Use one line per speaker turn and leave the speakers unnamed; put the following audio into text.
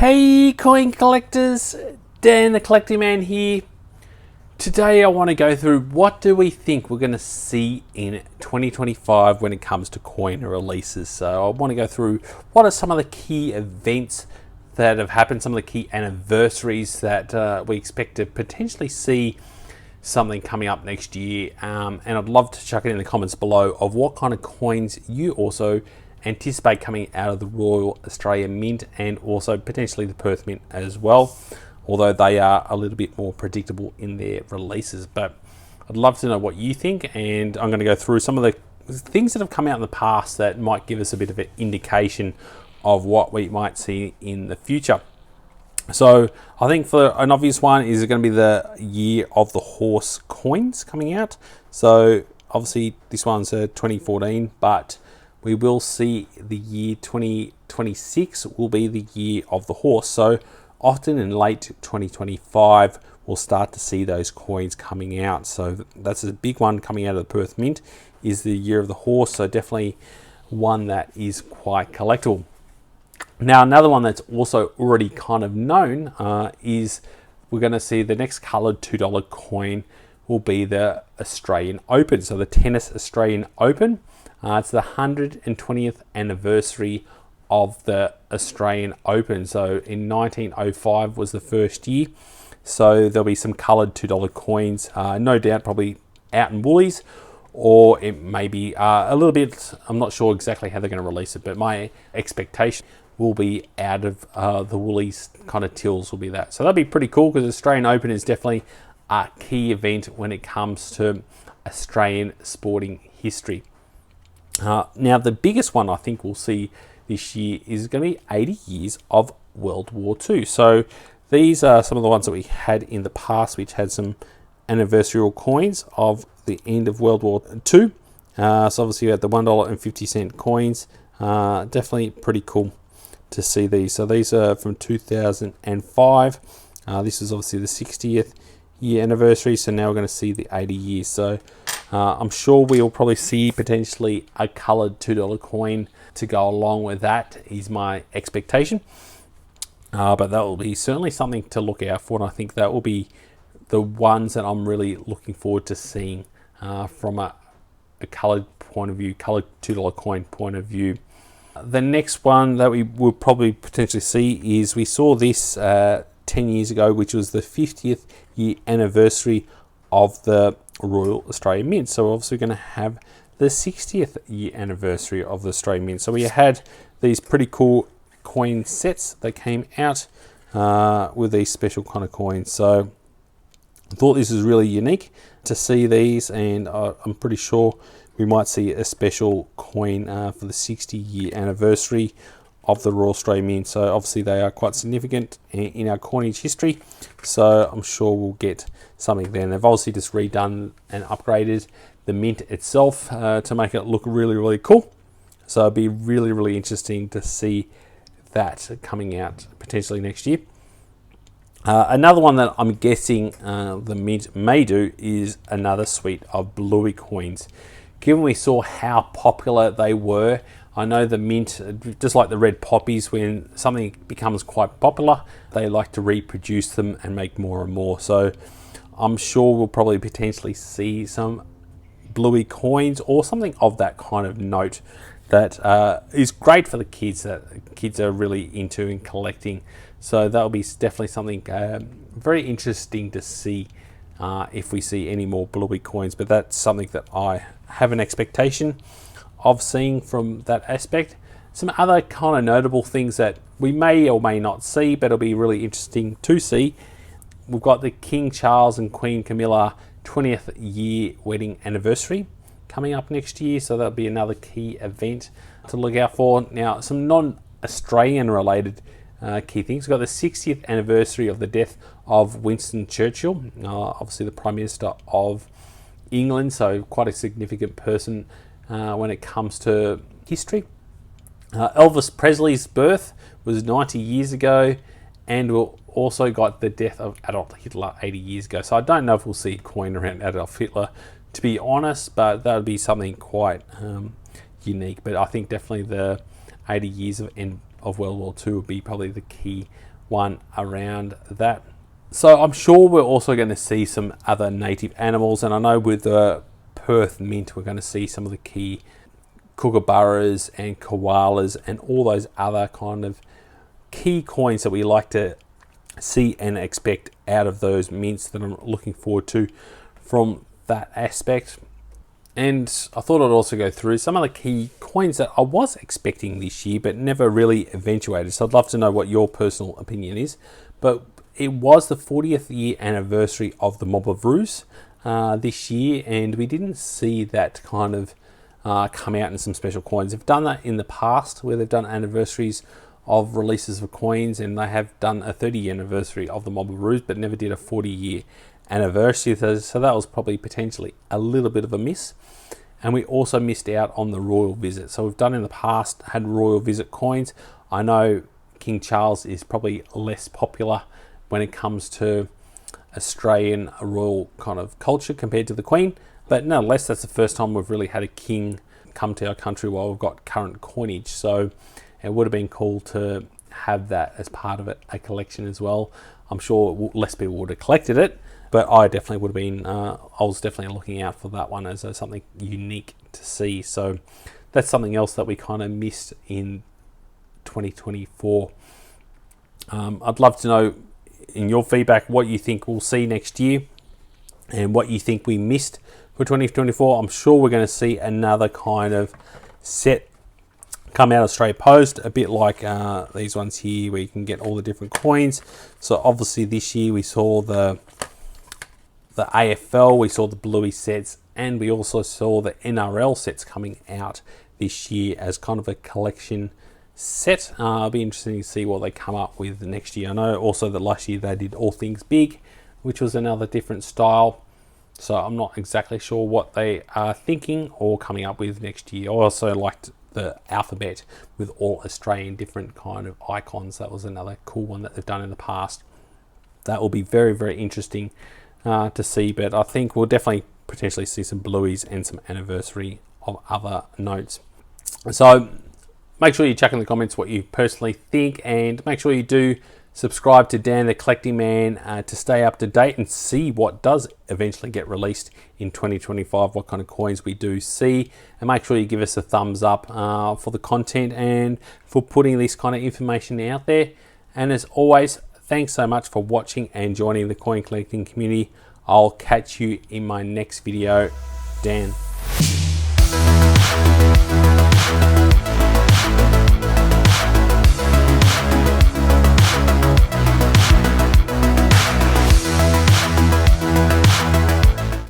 Hey coin collectors, Dan the Collecting Man here. Today I want to go through what do we think we're going to see in 2025 when it comes to coin releases. So I want to go through what are some of the key events that have happened, some of the key anniversaries that we expect to potentially see something coming up next year. And I'd love to chuck it in the comments below of what kind of coins you also anticipate coming out of the Royal Australian Mint and also potentially the Perth Mint as well, although they are a little bit more predictable in their releases. But I'd love to know what you think, and I'm going to go through some of the things that have come out in the past that might give us a bit of an indication of what we might see in the future. So I think for an obvious one is going to be the year of the horse coins coming out. So obviously this one's 2014, but we will see the year 2026 will be the year of the horse. So often in late 2025, we'll start to see those coins coming out. So that's a big one coming out of the Perth Mint, is the year of the horse. So definitely one that is quite collectible. Now, another one that's also already kind of known is we're going to see the next coloured $2 coin will be the Australian Open. So the Tennis Australian Open. It's the 120th anniversary of the Australian Open. So in 1905 was the first year. So there'll be some coloured $2 coins, no doubt probably out in Woolies, or it may be a little bit, I'm not sure exactly how they're going to release it, but my expectation will be out of the Woolies kind of tills will be that. So that'll be pretty cool because Australian Open is definitely a key event when it comes to Australian sporting history. Now, the biggest one I think we'll see this year is going to be 80 years of World War II. So these are some of the ones that we had in the past, which had some anniversarial coins of the end of World War II. So obviously you had the $1.50 coins. Definitely pretty cool to see these. So these are from 2005. This is obviously the 60th year anniversary. So now we're going to see the 80 years. So I'm sure we'll probably see potentially a coloured $2 coin to go along with that, is my expectation. But that will be certainly something to look out for, and I think that will be the ones that I'm really looking forward to seeing from a coloured point of view, coloured $2 coin point of view. The next one that we will probably potentially see is we saw this 10 years ago, which was the 50th year anniversary of the Royal Australian Mint. So obviously we're going to have the 60th year anniversary of the Australian Mint. So we had these pretty cool coin sets that came out with these special kind of coins. So I thought this is really unique to see these, and I'm pretty sure we might see a special coin for the 60-year anniversary of the Royal Australian Mint. So obviously they are quite significant in our coinage history. So I'm sure we'll get something there. And they've obviously just redone and upgraded the mint itself to make it look really, really cool. So it'll be really, really interesting to see that coming out potentially next year. Another one that I'm guessing the Mint may do is another suite of Bluey coins. Given we saw how popular they were, I know the Mint, just like the red poppies, when something becomes quite popular, they like to reproduce them and make more and more. So I'm sure we'll probably potentially see some Bluey coins or something of that kind of note that is great for the kids, that kids are really into in collecting. So that'll be definitely something very interesting to see if we see any more Bluey coins. But that's something that I have an expectation of seeing from that aspect. Some other kind of notable things that we may or may not see, but it'll be really interesting to see. We've got the King Charles and Queen Camilla 20th year wedding anniversary coming up next year, so that'll be another key event to look out for. Now, some non-Australian related key things. We've got the 60th anniversary of the death of Winston Churchill, obviously the Prime Minister of England, so quite a significant person when it comes to history. Elvis Presley's birth was 90 years ago, and we've also got the death of Adolf Hitler 80 years ago. So I don't know if we'll see a coin around Adolf Hitler, to be honest, but that would be something quite unique. But I think definitely the 80 years of World War II would be probably the key one around that. So I'm sure we're also going to see some other native animals, and I know with the perthmint we're going to see some of the key kookaburras and koalas and all those other kind of key coins that we like to see and expect out of those mints that I'm looking forward to from that aspect. And I thought I'd also go through some of the key coins that I was expecting this year but never really eventuated. So I'd love to know what your personal opinion is. But it was the 40th year anniversary of the Mob of Ruse this year, and we didn't see that kind of come out in some special coins. They've done that in the past where they've done anniversaries of releases of coins, and they have done a 30-year anniversary of the Mob of Ruse but never did a 40-year anniversary. So that was probably potentially a little bit of a miss. And we also missed out on the royal visit. So we've done in the past, had royal visit coins. I know King Charles is probably less popular when it comes to Australian royal kind of culture compared to the Queen, but nonetheless that's the first time we've really had a king come to our country while we've got current coinage. So it would have been cool to have that as part of it, a collection as well. I'm sure less people would have collected it, but I definitely would have been, I was definitely looking out for that one as something unique to see. So that's something else that we kind of missed in 2024. I'd love to know in your feedback what you think we'll see next year and what you think we missed for 2024. I'm sure we're going to see another kind of set come out of Aus Post, a bit like these ones here where you can get all the different coins. So obviously this year we saw the AFL, we saw the Bluey sets, and we also saw the NRL sets coming out this year as kind of a collection set. It'll be interesting to see what they come up with next year. I know also that last year they did All Things Big, which was another different style. So I'm not exactly sure what they are thinking or coming up with next year. I also liked the alphabet with all Australian different kind of icons. That was another cool one that they've done in the past. That will be very, very interesting to see. But I think we'll definitely potentially see some Blueys and some anniversary of other notes. So make sure you check in the comments what you personally think, and make sure you do subscribe to Dan the Collecting Man to stay up to date and see what does eventually get released in 2025, what kind of coins we do see. And make sure you give us a thumbs up for the content and for putting this kind of information out there. And as always, thanks so much for watching and joining the coin collecting community. I'll catch you in my next video. Dan.